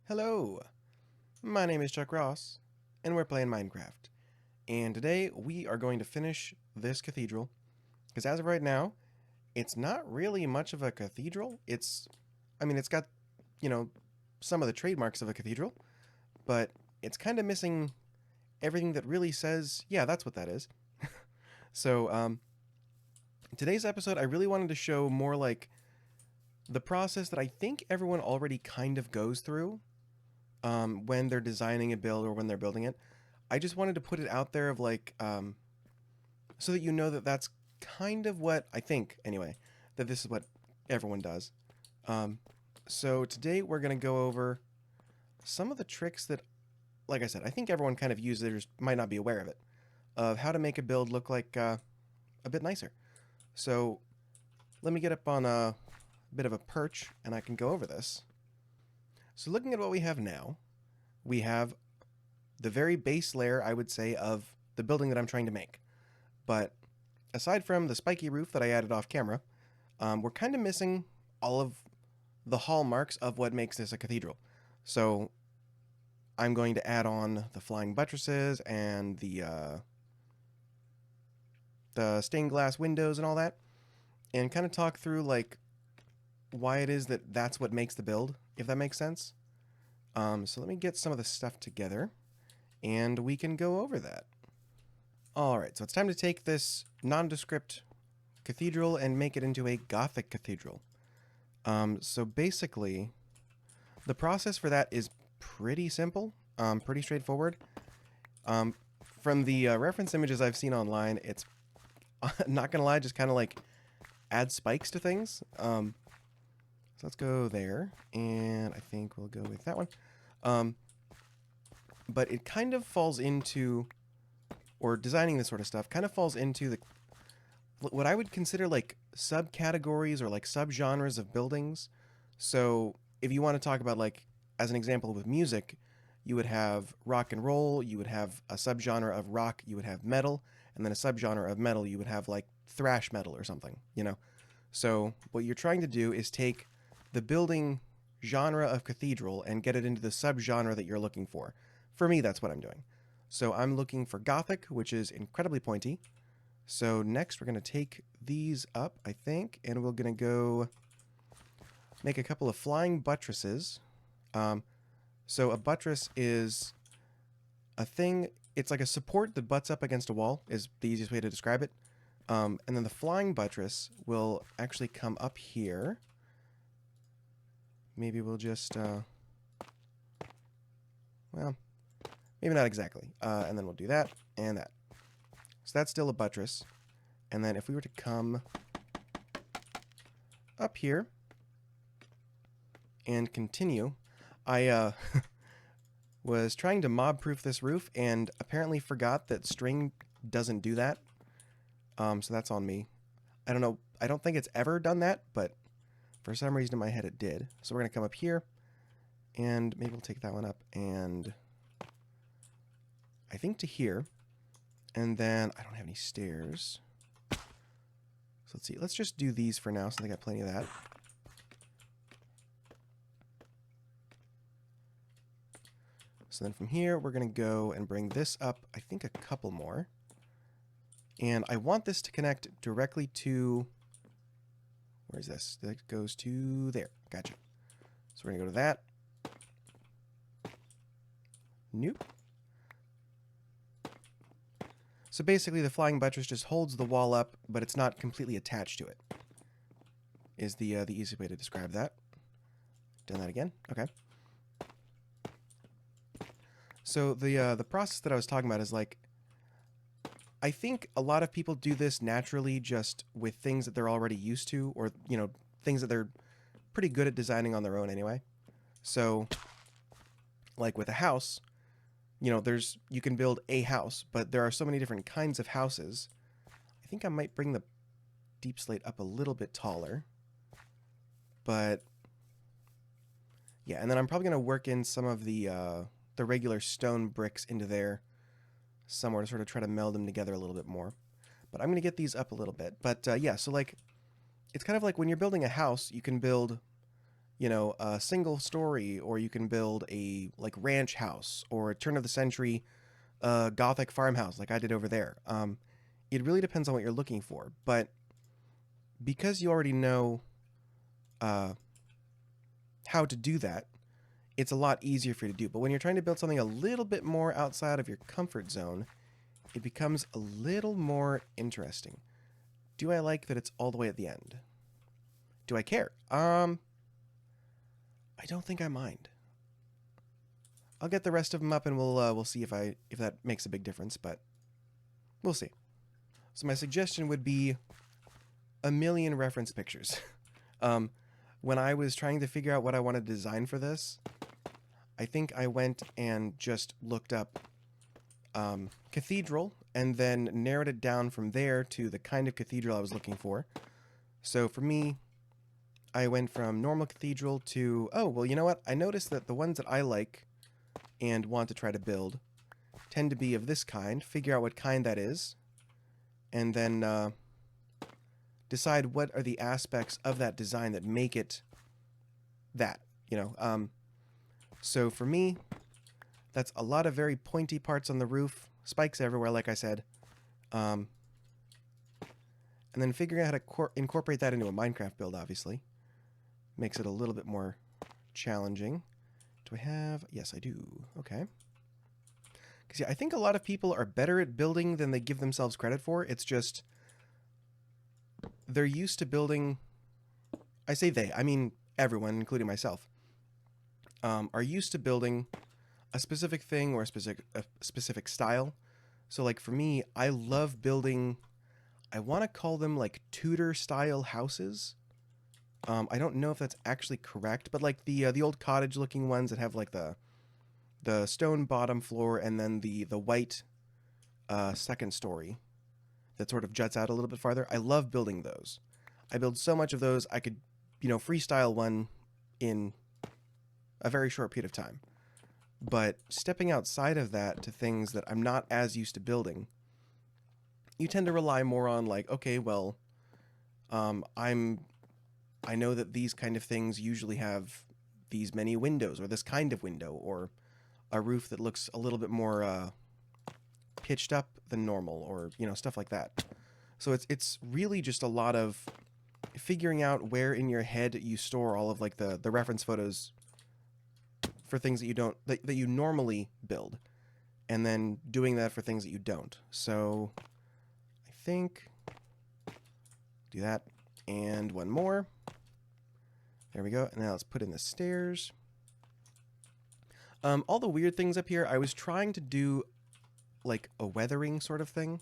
Hello, my name is Chuck Ross, and we're playing Minecraft. And today we are going to finish this cathedral, because as of right now, it's not really much of a cathedral. It's got, you know, some of the trademarks of a cathedral, but it's kind of missing everything that really says, yeah, that's what that is. So, today's episode, I really wanted to show more like the process that I think everyone already kind of goes through when they're designing a build or when they're building it. I just wanted to put it out there of so that you know that that's kind of what I think anyway, that this is what everyone does. Um, so today we're gonna go over some of the tricks that, like I said, I think everyone kind of uses. They just might not be aware of it, of how to make a build look like a bit nicer. So let me get up on a bit of a perch and I can go over this. So looking at what we have now, we have the very base layer, I would say, of the building that I'm trying to make. But aside from the spiky roof that I added off camera, we're kind of missing all of the hallmarks of what makes this a cathedral. So I'm going to add on the flying buttresses and the stained glass windows and all that, and kind of talk through like why it is that that's what makes the build, if that makes sense. So let me get some of the stuff together, and we can go over that. Alright, so it's time to take this nondescript cathedral and make it into a Gothic cathedral. So basically, the process for that is pretty simple, pretty straightforward. From the reference images I've seen online, it's not gonna lie, just kind of like add spikes to things. So let's go there, and I think we'll go with that one. But it kind of falls into, or designing this sort of stuff, kind of falls into the what I would consider like subcategories or like subgenres of buildings. So if you want to talk about like, as an example with music, you would have rock and roll, you would have a subgenre of rock, you would have metal, and then a subgenre of metal, you would have like thrash metal or something. So what you're trying to do is take the building genre of cathedral and get it into the subgenre that you're looking for. For me, that's what I'm doing. So I'm looking for Gothic, which is incredibly pointy. So next we're going to take these up, I think, and we're going to go make a couple of flying buttresses. So a buttress is a thing, it's like a support that butts up against a wall, is the easiest way to describe it. And then the flying buttress will actually come up here. Maybe we'll just, well, maybe not exactly. And then we'll do that and that. So that's still a buttress. And then if we were to come up here and continue, I was trying to mob-proof this roof and apparently forgot that string doesn't do that. So that's on me. I don't know. I don't think it's ever done that, but for some reason in my head it did. So we're going to come up here, and maybe we'll take that one up, and I think to here. And then I don't have any stairs. So let's see. Let's just do these for now since I got plenty of that. So then from here, we're going to go and bring this up, I think a couple more. And I want this to connect directly to... Where's this? That goes to there. Gotcha. So we're going to go to that. Nope. So basically the flying buttress just holds the wall up, but it's not completely attached to it. Is the easiest way to describe that. Done that again? Okay. So the process that I was talking about is like, I think a lot of people do this naturally just with things that they're already used to, or, things that they're pretty good at designing on their own anyway. So, like with a house, you can build a house, but there are so many different kinds of houses. I think I might bring the deep slate up a little bit taller. But, yeah, and then I'm probably going to work in some of the regular stone bricks into there somewhere to sort of try to meld them together a little bit more. But I'm going to get these up a little bit. But yeah, so like, it's kind of like when you're building a house, you can build, you know, a single story, or you can build a like ranch house or a turn of the century Gothic farmhouse like I did over there. It really depends on what you're looking for, but because you already know uh, how to do that, it's a lot easier for you to do. But when you're trying to build something a little bit more outside of your comfort zone, it becomes a little more interesting. Do I like that it's all the way at the end? Do I care? I don't think I mind. I'll get the rest of them up, and we'll see if that makes a big difference, but we'll see. So my suggestion would be a million reference pictures. When I was trying to figure out what I wanted to design for this, I think I went and just looked up cathedral and then narrowed it down from there to the kind of cathedral I was looking for. So for me, I went from normal cathedral to, oh, well, you know what? I noticed that the ones that I like and want to try to build tend to be of this kind. Figure out what kind that is, and then decide what are the aspects of that design that make it that, you know. So for me, that's a lot of very pointy parts on the roof, spikes everywhere, like I said, and then figuring out how to incorporate that into a Minecraft build, obviously, makes it a little bit more challenging. Do I have... Yes, I do. Okay. Because, yeah, I think a lot of people are better at building than they give themselves credit for. It's just... they're used to building... I say they, I mean everyone, including myself, are used to building a specific thing or a specific style. So, like, for me, I love building... I want to call them, like, Tudor-style houses. I don't know if that's actually correct, but like the old cottage-looking ones that have like the stone bottom floor and then the white second story that sort of juts out a little bit farther. I love building those. I build so much of those I could, you know, freestyle one in a very short period of time. But stepping outside of that to things that I'm not as used to building, you tend to rely more on like, okay, well, I know that these kind of things usually have these many windows, or this kind of window, or a roof that looks a little bit more pitched up than normal, or, you know, stuff like that. So it's really just a lot of figuring out where in your head you store all of like the reference photos for things that you don't that you normally build, and then doing that for things that you don't. So I think do that, and one more. There we go. And now let's put in the stairs. All the weird things up here, I was trying to do like a weathering sort of thing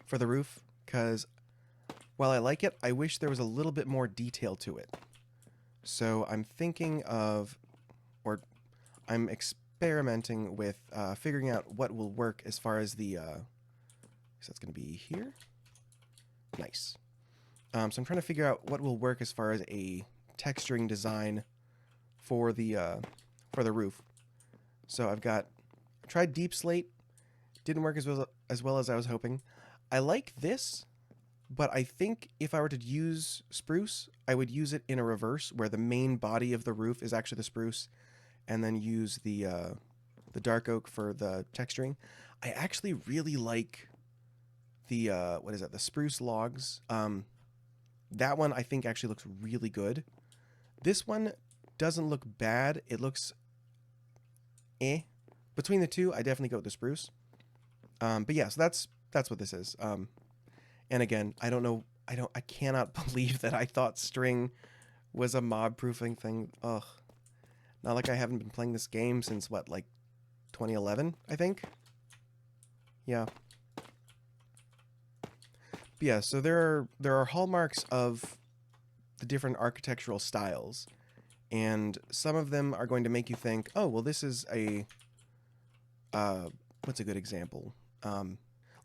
for the roof, because while I like it, I wish there was a little bit more detail to it. So I'm thinking of, or I'm experimenting with figuring out what will work as far as the, so that's going to be here. Nice. So I'm trying to figure out what will work as far as a texturing design for the roof. So I tried deep slate, didn't work as well as I was hoping. I like this, but I think if I were to use spruce, I would use it in a reverse, where the main body of the roof is actually the spruce, and then use the dark oak for the texturing. I actually really like the what is that? The spruce logs. That one I think actually looks really good. This one doesn't look bad. It looks eh. Between the two, I definitely go with the spruce. But yeah, so that's what this is. And again, I cannot believe that I thought string was a mob proofing thing. Ugh. Not like I haven't been playing this game since what, like 2011, I think? Yeah. But yeah, so there are hallmarks of the different architectural styles, and some of them are going to make you think, oh, well, this is a what's a good example?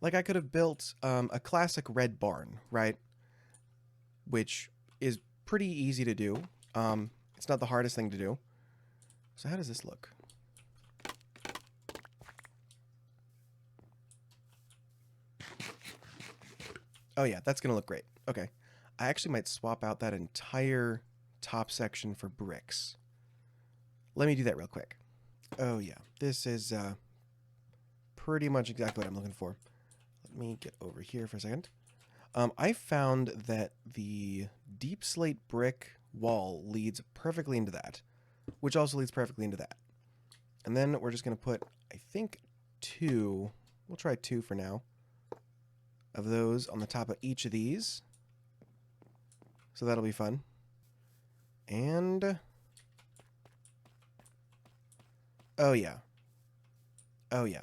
Like I could have built a classic red barn, right? Which is pretty easy to do. It's not the hardest thing to do. So how does this look? Oh yeah, that's gonna look great. Okay. I actually might swap out that entire top section for bricks. Let me do that real quick. Oh yeah, this is pretty much exactly what I'm looking for. Let me get over here for a second. I found that the deep slate brick wall leads perfectly into that, which also leads perfectly into that. And then we're just going to put, I think, 2, we'll try 2 for now, of those on the top of each of these. So that'll be fun. And, oh yeah. Oh yeah.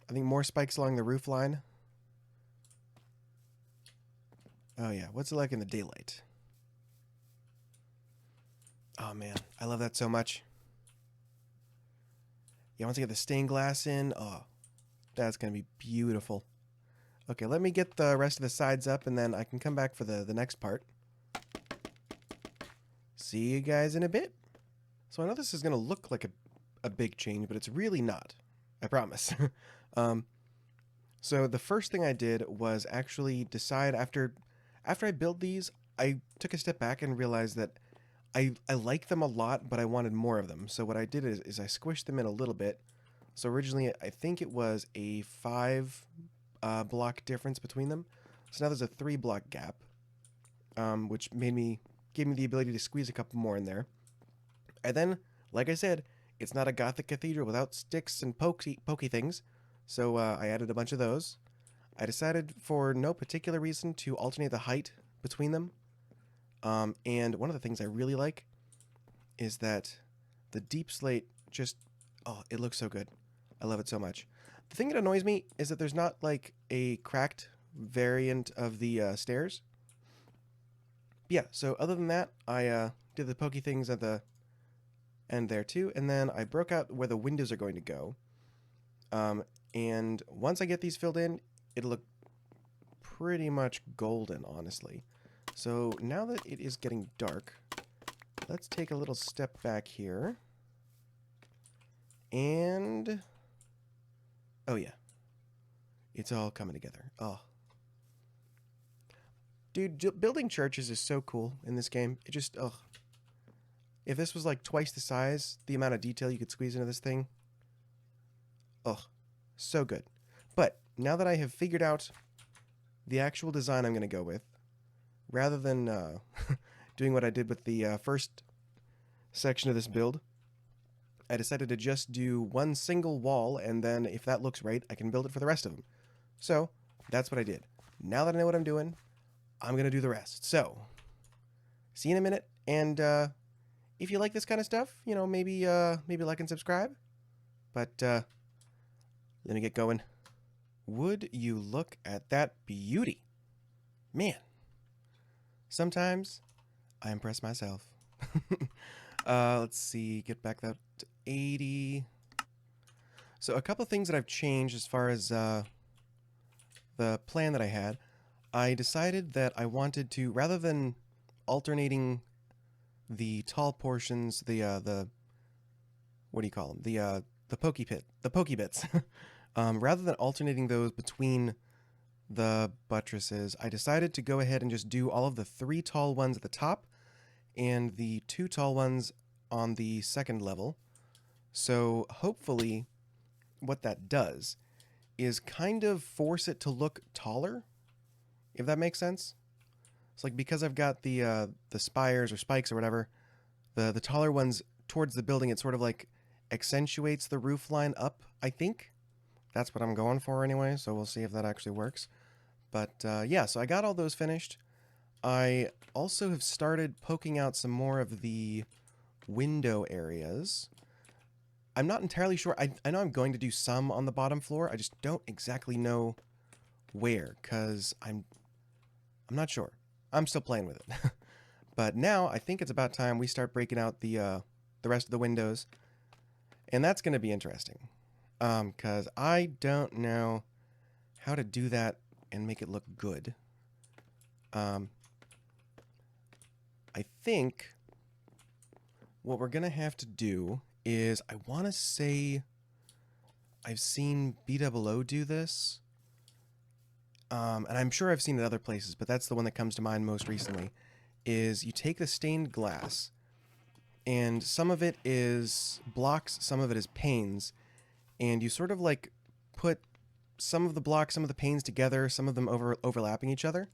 I think more spikes along the roof line. Oh yeah, what's it like in the daylight? Oh man, I love that so much. Yeah, once I get the stained glass in, oh, that's going to be beautiful. Okay, let me get the rest of the sides up, and then I can come back for the next part. See you guys in a bit. So I know this is going to look like a big change, but it's really not. I promise. So the first thing I did was actually decide after I built these, I took a step back and realized that I like them a lot, but I wanted more of them. So what I did is I squished them in a little bit. So originally, I think it was a 5 block difference between them. So now there's a 3 block gap, which gave me the ability to squeeze a couple more in there. And then, like I said, it's not a Gothic cathedral without sticks and pokey things. So I added a bunch of those. I decided for no particular reason to alternate the height between them. And one of the things I really like is that the deep slate just, oh, it looks so good. I love it so much. The thing that annoys me is that there's not like a cracked variant of the stairs. But yeah, so other than that, I did the pokey things at the end there too, and then I broke out where the windows are going to go. And once I get these filled in, it'll look pretty much golden, honestly. So now that it is getting dark, let's take a little step back here. And, oh yeah, it's all coming together. Oh. Dude, building churches is so cool in this game. It just, ugh. If this was like twice the size, the amount of detail you could squeeze into this thing, ugh, so good. But now that I have figured out the actual design I'm going to go with, rather than doing what I did with the first section of this build, I decided to just do one single wall, and then if that looks right, I can build it for the rest of them. So that's what I did. Now that I know what I'm doing, I'm going to do the rest. So, see you in a minute, and if you like this kind of stuff, you know, maybe like and subscribe. But let me get going. Would you look at that beauty? Man, sometimes I impress myself. Let's see, get back that to 80. So a couple things that I've changed as far as the plan that I had. I decided that I wanted to, rather than alternating the tall portions, the what do you call them? The pokey bits. Rather than alternating those between the buttresses, I decided to go ahead and just do all of the 3 tall ones at the top and the 2 tall ones on the second level. So hopefully what that does is kind of force it to look taller, if that makes sense. It's like because I've got the spires or spikes or whatever, the taller ones towards the building, it sort of like accentuates the roof line up, I think. That's what I'm going for anyway, so we'll see if that actually works. But yeah, so I got all those finished. I also have started poking out some more of the window areas. I'm not entirely sure. I know I'm going to do some on the bottom floor. I just don't exactly know where, because I'm not sure. I'm still playing with it. But now I think it's about time we start breaking out the rest of the windows. And that's going to be interesting. Because I don't know how to do that and make it look good. I think what we're going to have to do is, I want to say I've seen BOO do this. And I'm sure I've seen it other places, but that's the one that comes to mind most recently. is you take the stained glass, and some of it is blocks, some of it is panes, and you sort of like put some of the blocks, some of the panes together, some of them overlapping each other,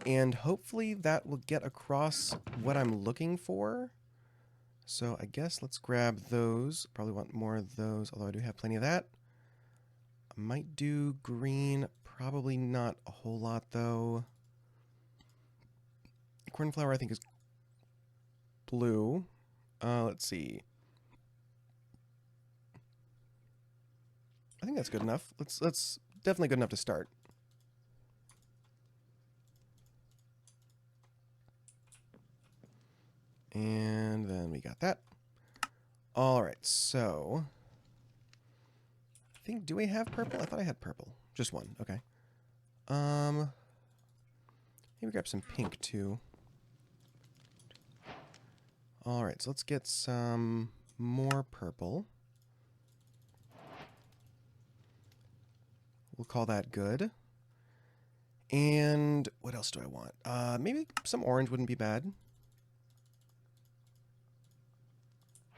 and hopefully that will get across what I'm looking for. So I guess let's grab those. Probably want more of those, although I do have plenty of that. I might do green, probably not a whole lot though. Cornflower I think is blue. Let's see. I think that's good enough. Let's definitely good enough to start. And then we got that. All right, so I think, do we have purple? I thought I had purple. Just one. Okay. Maybe grab some pink too. All right, so let's get some more purple. We'll call that good. And what else do I want? Maybe some orange wouldn't be bad.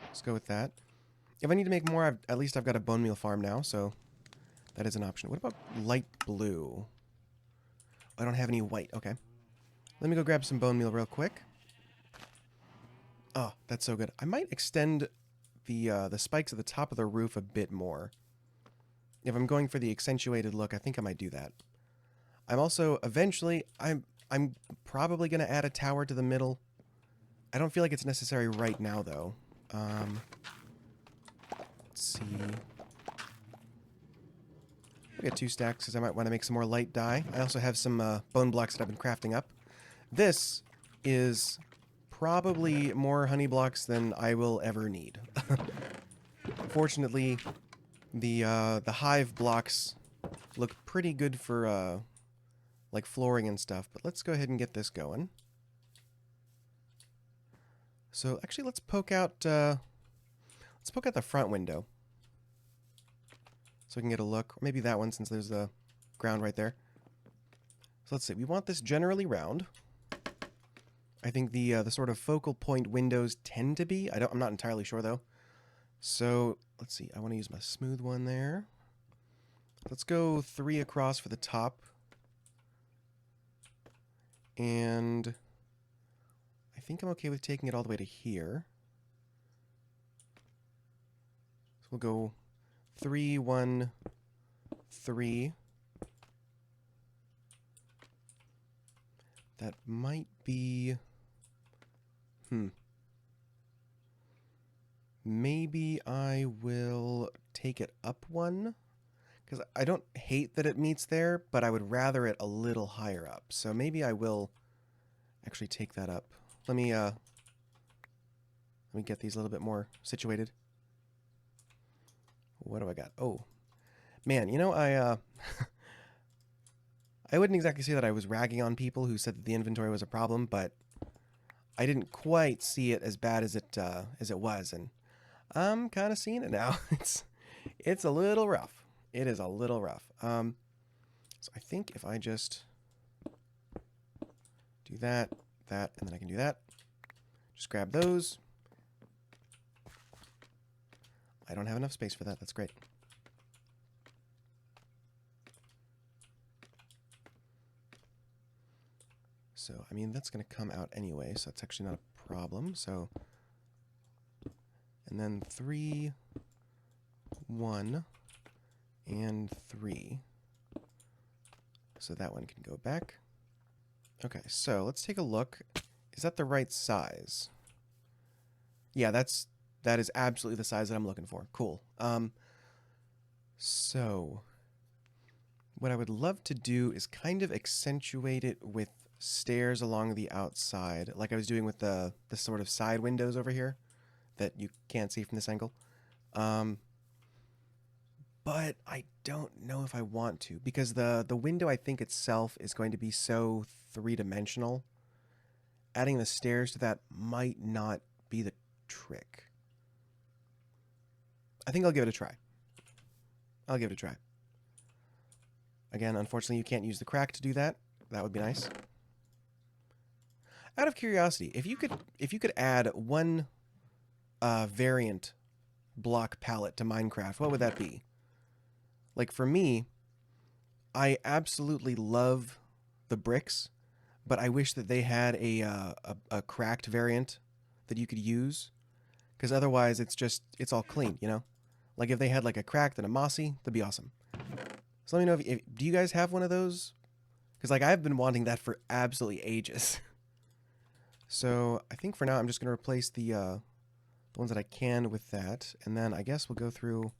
Let's go with that. If I need to make more, at least I've got a bone meal farm now, so that is an option. What about light blue? I don't have any white. Okay. Let me go grab some bone meal real quick. Oh, that's so good. I might extend the spikes at the top of the roof a bit more. If I'm going for the accentuated look, I think I might do that. I'm also, eventually, I'm probably going to add a tower to the middle. I don't feel like it's necessary right now, though. Let's see. I'll get 2 stacks because I might want to make some more light dye. I also have some bone blocks that I've been crafting up. This is probably more honey blocks than I will ever need. Fortunately, the hive blocks look pretty good for like flooring and stuff. But let's go ahead and get this going. So actually, let's poke out the front window so we can get a look. Or maybe that one, since there's the ground right there. So let's see. We want this generally round. I think the sort of focal point windows tend to be. I'm not entirely sure though. So let's see. I want to use my smooth one there. Let's go 3 across for the top. And I think I'm okay with taking it all the way to here. So we'll go 3, 1, 3. That might be... Maybe I will take it up 1. Because I don't hate that it meets there, but I would rather it a little higher up. So maybe I will actually take that up. Let me get these a little bit more situated. What do I got? Oh, man, you know, I wouldn't exactly say that I was ragging on people who said that the inventory was a problem, but I didn't quite see it as bad as it was, and I'm kind of seeing it now. It's a little rough. It is a little rough. So I think if I just do that, and then I can do that. Just grab those. I don't have enough space for that. That's great. So, I mean, that's going to come out anyway, so that's actually not a problem. So, and then 3, 1, and 3. So that one can go back. Okay, so let's take a look. Is that the right size? Yeah, that is absolutely the size that I'm looking for. Cool. So what I would love to do is kind of accentuate it with stairs along the outside, like I was doing with the sort of side windows over here that you can't see from this angle. But I don't know if I want to, because the window, I think itself, is going to be so three-dimensional. Adding the stairs to that might not be the trick. I think I'll give it a try. I'll give it a try. Again, unfortunately, you can't use the crack to do that. That would be nice. Out of curiosity, if you could add one variant block palette to Minecraft, what would that be? Like for me, I absolutely love the bricks, but I wish that they had a cracked variant that you could use, because otherwise it's all clean, you know. Like if they had like a cracked and a mossy, that'd be awesome. So let me know if do you guys have one of those? Because like I've been wanting that for absolutely ages. So I think for now I'm just gonna replace the ones that I can with that, and then I guess we'll go through.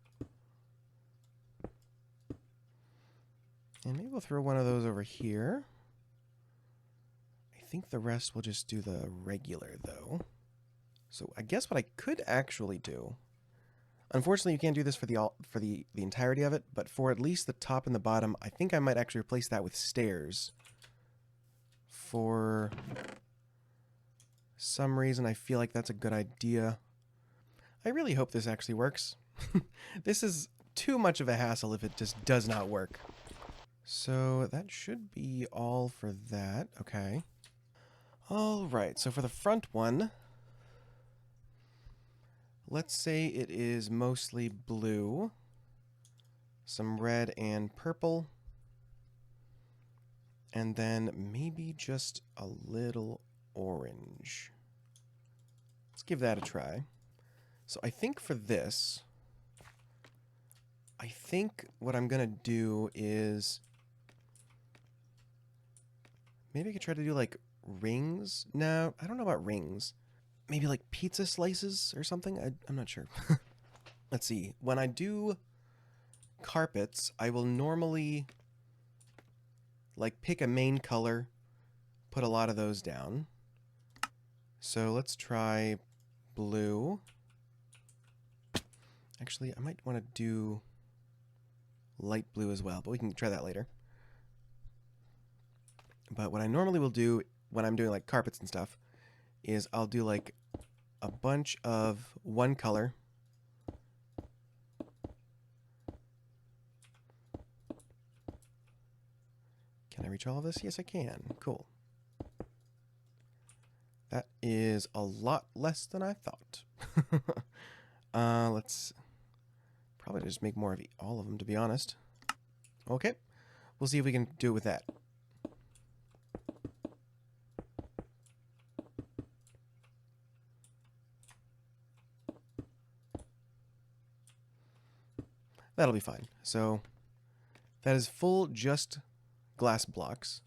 And maybe we'll throw one of those over here. I think the rest will just do the regular, though. So I guess what I could actually do... Unfortunately, you can't do this for the entirety of it, but for at least the top and the bottom, I think I might actually replace that with stairs. For some reason, I feel like that's a good idea. I really hope this actually works. This is too much of a hassle if it just does not work. So that should be all for that. Okay. All right, so for the front one, let's say it is mostly blue, some red and purple, and then maybe just a little orange. Let's give that a try. So I think for this, I think what I'm gonna do is maybe I could try to do like rings. No, I don't know about rings. Maybe like pizza slices or something? I'm not sure. Let's see. When I do carpets, I will normally like pick a main color, put a lot of those down. So let's try blue. Actually, I might want to do light blue as well, but we can try that later. But what I normally will do when I'm doing like carpets and stuff is I'll do like a bunch of one color. Can I reach all of this? Yes, I can. Cool. That is a lot less than I thought. Let's probably just make more of all of them, to be honest. Okay. We'll see if we can do it with that. That'll be fine. So that is full just glass blocks.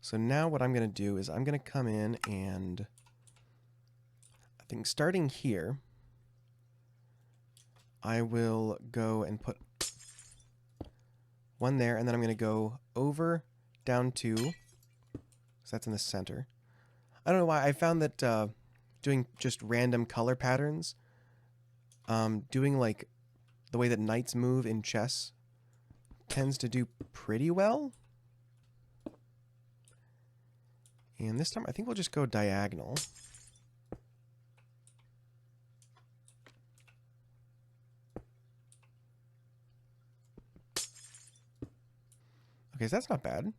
So now what I'm going to do is I'm going to come in and I think starting here, I will go and put one there, and then I'm going to go over, down two, so that's in the center. I don't know why, I found that doing just random color patterns, doing like the way that knights move in chess tends to do pretty well. And this time I think we'll just go diagonal. Okay, so that's not bad. And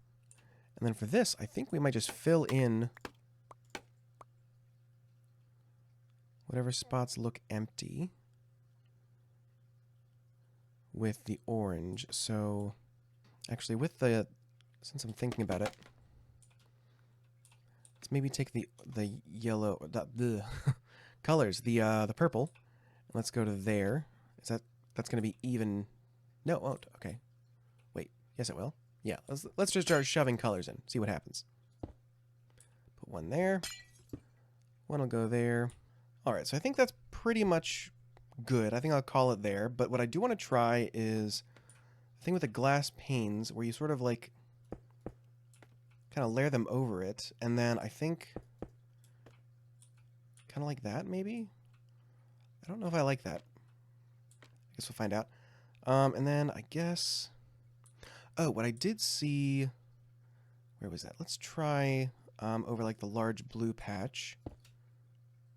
then for this, I think we might just fill in whatever spots look empty with the orange. So actually with the, since I'm thinking about it, let's maybe take the yellow, the colors, the purple. Let's go to there. Is that's going to be even? No, it won't. Okay. Wait. Yes, it will. Yeah. Let's just start shoving colors in. See what happens. Put one there. One will go there. All right. So I think that's pretty much good. I think I'll call it there. But what I do want to try is the thing with the glass panes, where you sort of like kind of layer them over it, and then I think kind of like that maybe. I don't know if I like that. I guess we'll find out. And then I guess... Oh, what I did see... Where was that? Let's try over like the large blue patch.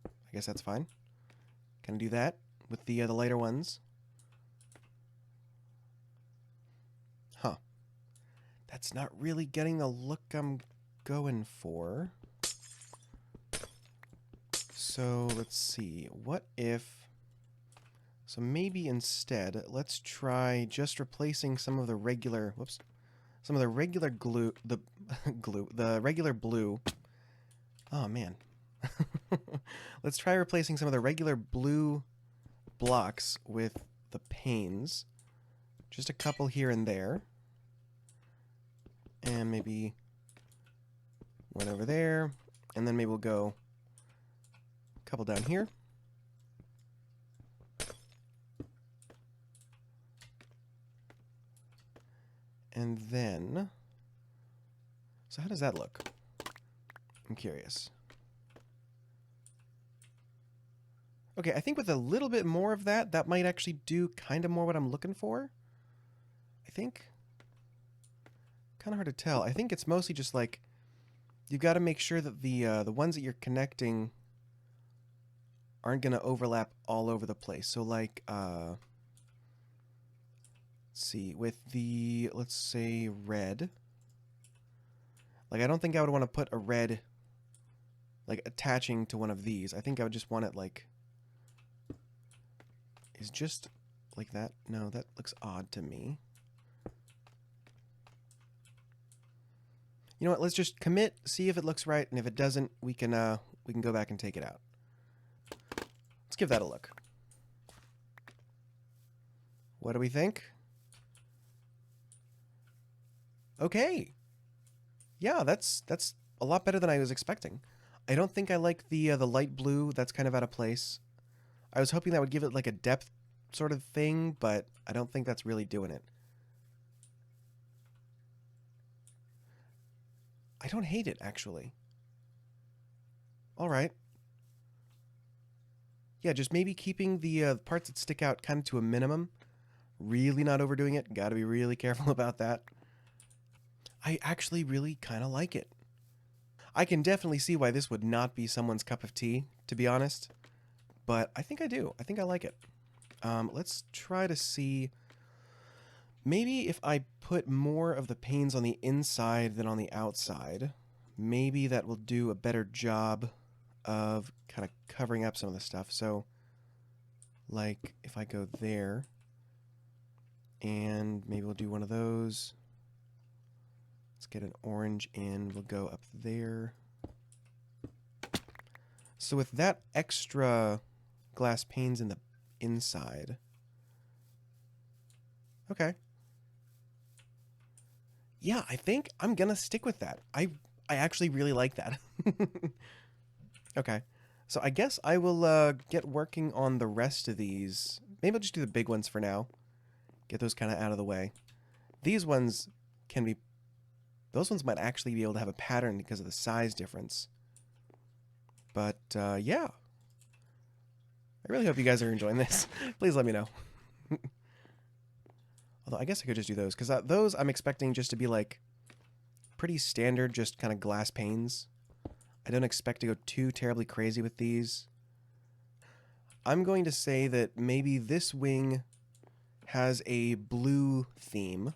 I guess that's fine. Can I do that with the lighter ones? Huh. That's not really getting the look I'm going for. So let's see. What if... So maybe instead, let's try just replacing some of the regular... Whoops. Some of the regular glue... The the regular blue... Oh, man. Let's try replacing some of the regular blue blocks with the panes. Just a couple here and there. And maybe one over there. And then maybe we'll go a couple down here. And then... So how does that look? I'm curious. Okay, I think with a little bit more of that, that might actually do kind of more what I'm looking for. I think. Kind of hard to tell. I think it's mostly just like you've got to make sure that the ones that you're connecting aren't going to overlap all over the place. So like, let's see, with the, let's say red. Like I don't think I would want to put a red like attaching to one of these. I think I would just want it like, is just like that. No, that looks odd to me. You know what? Let's just commit, see if it looks right, and if it doesn't, we can go back and take it out. Let's give that a look. What do we think? Okay. Yeah, that's a lot better than I was expecting. I don't think I like the light blue. That's kind of out of place. I was hoping that would give it like a depth sort of thing, but I don't think that's really doing it. I don't hate it, actually. All right. Yeah, just maybe keeping the parts that stick out kind of to a minimum. Really not overdoing it. Got to be really careful about that. I actually really kind of like it. I can definitely see why this would not be someone's cup of tea, to be honest. But I think I do. I think I like it. Let's try to see... Maybe if I put more of the panes on the inside than on the outside, maybe that will do a better job of kind of covering up some of the stuff. So, like, if I go there, and maybe we'll do one of those. Let's get an orange in. We'll go up there. So with that extra glass panes in the inside... Okay. Yeah, I think I'm gonna stick with that. I actually really like that. Okay. So I guess I will get working on the rest of these. Maybe I'll just do the big ones for now. Get those kind of out of the way. These ones can be... Those ones might actually be able to have a pattern because of the size difference. But, yeah. I really hope you guys are enjoying this. Please let me know. Although I guess I could just do those, because those I'm expecting just to be like pretty standard, just kind of glass panes. I don't expect to go too terribly crazy with these. I'm going to say that maybe this wing has a blue theme,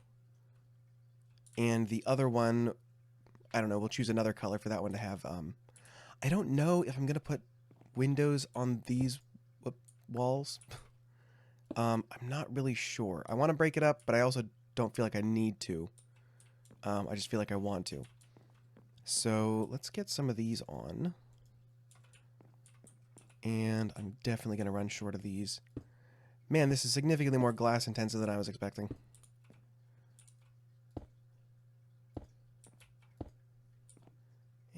and the other one, I don't know, we'll choose another color for that one to have. I don't know if I'm going to put windows on these walls. I'm not really sure. I want to break it up, but I also don't feel like I need to. I just feel like I want to. So let's get some of these on. And I'm definitely going to run short of these. Man, this is significantly more glass intensive than I was expecting.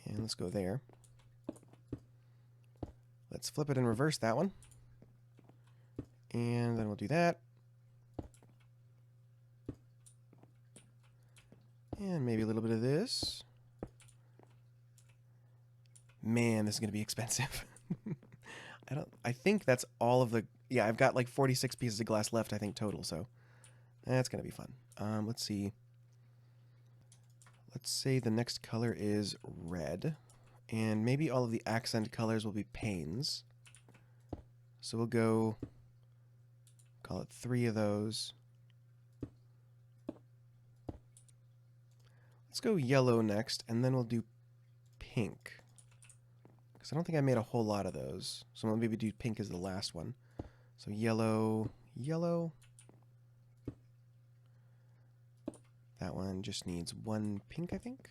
And let's go there. Let's flip it and reverse that one. And then we'll do that. And maybe a little bit of this. Man, this is going to be expensive. I think that's all of the... Yeah, I've got like 46 pieces of glass left, I think, total, so that's going to be fun. Let's see. Let's say the next color is red. And maybe all of the accent colors will be panes. So we'll go... Call it 3 of those. Let's go yellow next, and then we'll do pink. Because I don't think I made a whole lot of those. So maybe do pink as the last one. So yellow, yellow. That one just needs one pink, I think.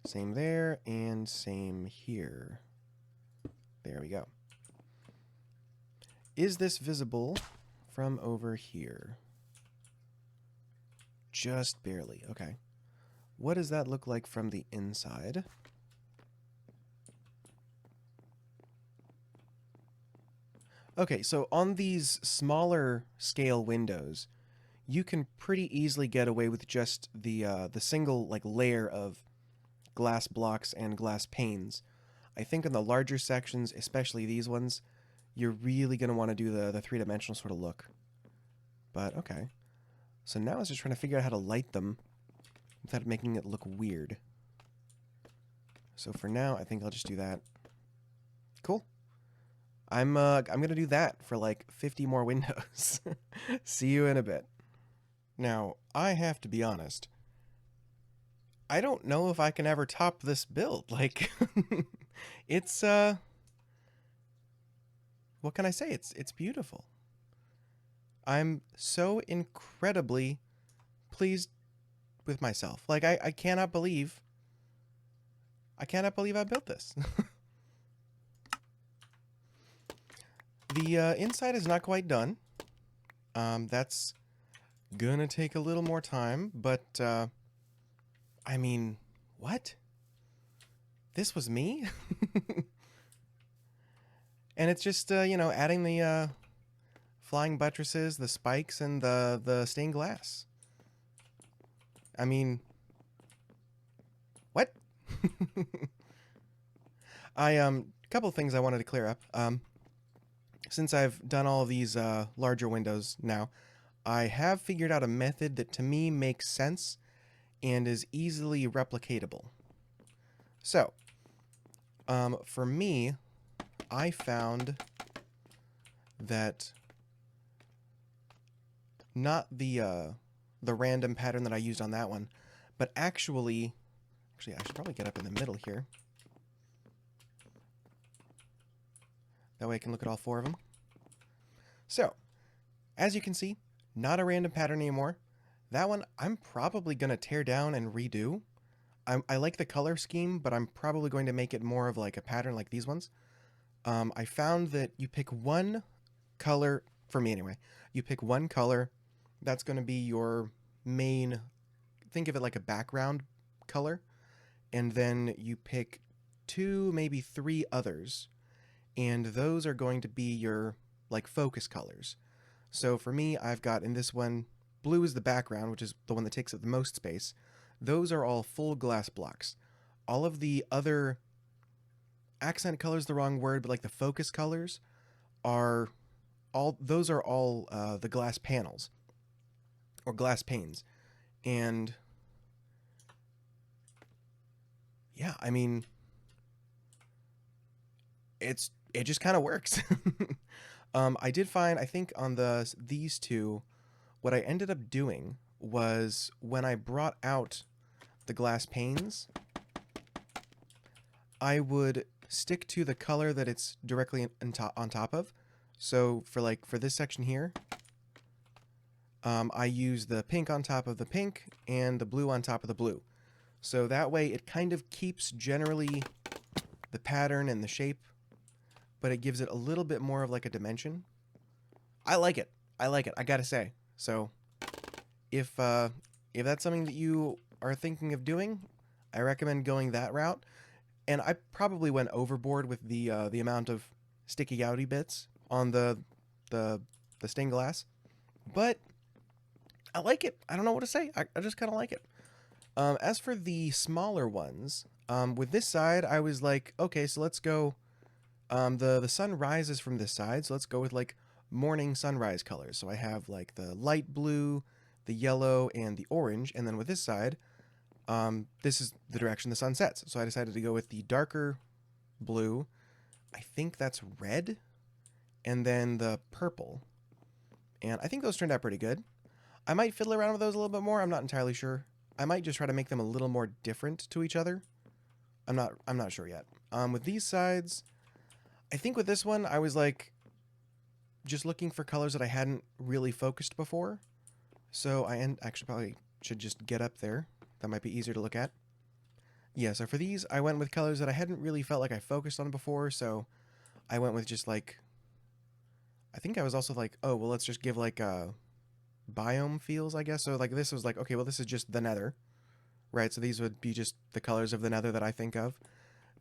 Same there, and same here. There we go. Is this visible from over here? Just barely, okay. What does that look like from the inside? Okay, so on these smaller scale windows, you can pretty easily get away with just the single like layer of glass blocks and glass panes. I think in the larger sections, especially these ones, you're really going to want to do the three-dimensional sort of look. But okay. So now I was just trying to figure out how to light them without making it look weird. So for now, I think I'll just do that. Cool. I'm gonna do that for like 50 more windows. See you in a bit. Now, I have to be honest. I don't know if I can ever top this build. Like, it's what can I say? It's beautiful. I'm so incredibly pleased with myself. Like, I cannot believe I built this. The inside is not quite done. That's gonna take a little more time, but I mean, what? This was me? And it's just, you know, adding the flying buttresses, the spikes, and the stained glass. I mean, what? Couple of things I wanted to clear up. Since I've done all of these larger windows now, I have figured out a method that to me makes sense and is easily replicatable. So, for me, I found that not the random pattern that I used on that one, but actually I should probably get up in the middle here. That way I can look at all four of them. So, as you can see, not a random pattern anymore. That one I'm probably going to tear down and redo. I like the color scheme, but I'm probably going to make it more of like a pattern like these ones. I found that you pick one color, for me anyway, you pick one color, that's going to be your main, think of it like a background color, and then you pick 2, maybe 3 others, and those are going to be your like focus colors. So for me, I've got in this one, blue is the background, which is the one that takes up the most space. Those are all full glass blocks. All of the other accent colors, the wrong word, but like the focus colors are all, those are all the glass panels or glass panes. And yeah, I mean, it just kind of works. I did find, I think on these two, what I ended up doing was when I brought out the glass panes, I would stick to the color that it's directly on top of. So for this section here, I use the pink on top of the pink and the blue on top of the blue. So that way it kind of keeps generally the pattern and the shape, but it gives it a little bit more of like a dimension. I like it. I gotta say. So if that's something that you are thinking of doing, I recommend going that route. And I probably went overboard with the amount of sticky outy bits on the stained glass, but I like it. I don't know what to say. I just kind of like it. As for the smaller ones, with this side, I was like, okay, so let's go. The sun rises from this side, so let's go with like morning sunrise colors. So I have like the light blue, the yellow, and the orange, and then with this side, this is the direction the sun sets. So I decided to go with the darker blue. I think that's red, and then the purple. And I think those turned out pretty good. I might fiddle around with those a little bit more. I'm not entirely sure. I might just try to make them a little more different to each other. I'm not sure yet. With these sides, I think with this one, I was like just looking for colors that I hadn't really focused before. So actually probably should just get up there. That might be easier to look at. Yeah, so for these, I went with colors that I hadn't really felt like I focused on before, so I went with just like, I think I was also like, oh, well, let's just give like biome feels, I guess. So like this was like, okay, well, this is just the nether, right? So these would be just the colors of the nether that I think of.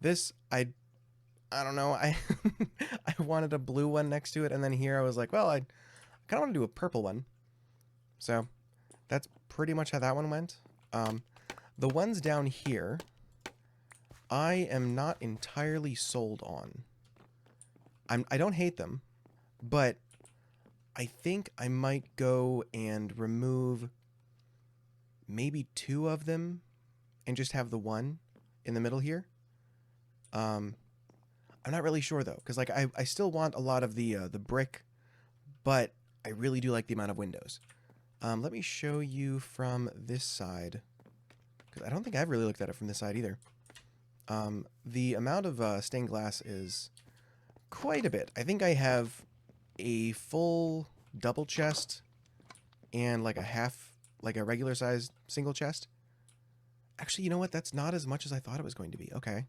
This, I don't know, I I wanted a blue one next to it, and then here I was like, well, I kind of want to do a purple one. So that's pretty much how that one went. The ones down here, I am not entirely sold on. I don't hate them, but I think I might go and remove maybe 2 of them and just have the one in the middle here. I'm not really sure though, because like I still want a lot of the brick, but I really do like the amount of windows. Let me show you from this side, because I don't think I've really looked at it from this side either. The amount of stained glass is quite a bit. I think I have a full double chest and like a half, like a regular sized single chest. Actually, you know what? That's not as much as I thought it was going to be. Okay.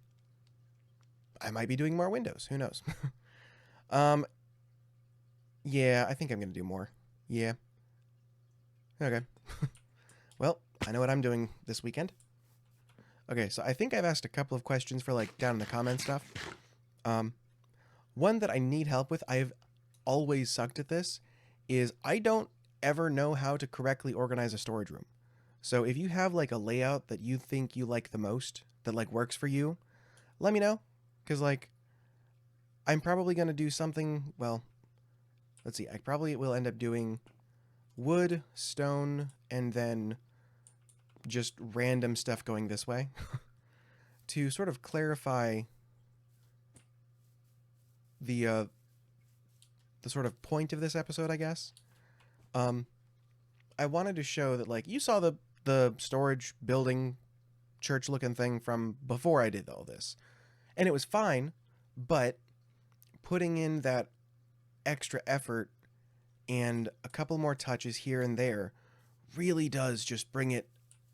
I might be doing more windows. Who knows? um, yeah, I think I'm going to do more. Yeah. Okay. Well, I know what I'm doing this weekend. Okay, so I think I've asked a couple of questions for like down in the comment stuff. One that I need help with, I've always sucked at this, is I don't ever know how to correctly organize a storage room. So if you have like a layout that you think you like the most, that like works for you, let me know. Because like, I'm probably going to do something, well, let's see, I probably will end up doing wood, stone, and then just random stuff going this way to sort of clarify the sort of point of this episode, I guess. I wanted to show that like you saw the storage building church looking thing from before I did all this, and it was fine, but putting in that extra effort and a couple more touches here and there really does just bring it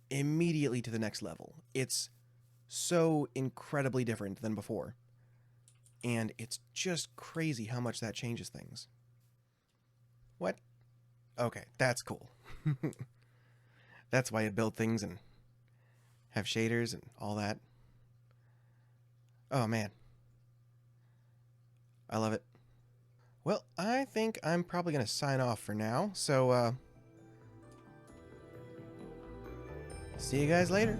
immediately to the next level. It's so incredibly different than before. And it's just crazy how much that changes things. What? Okay, that's cool. That's why you build things and have shaders and all that. Oh man. I love it. Well, I think I'm probably going to sign off for now. So, see you guys later.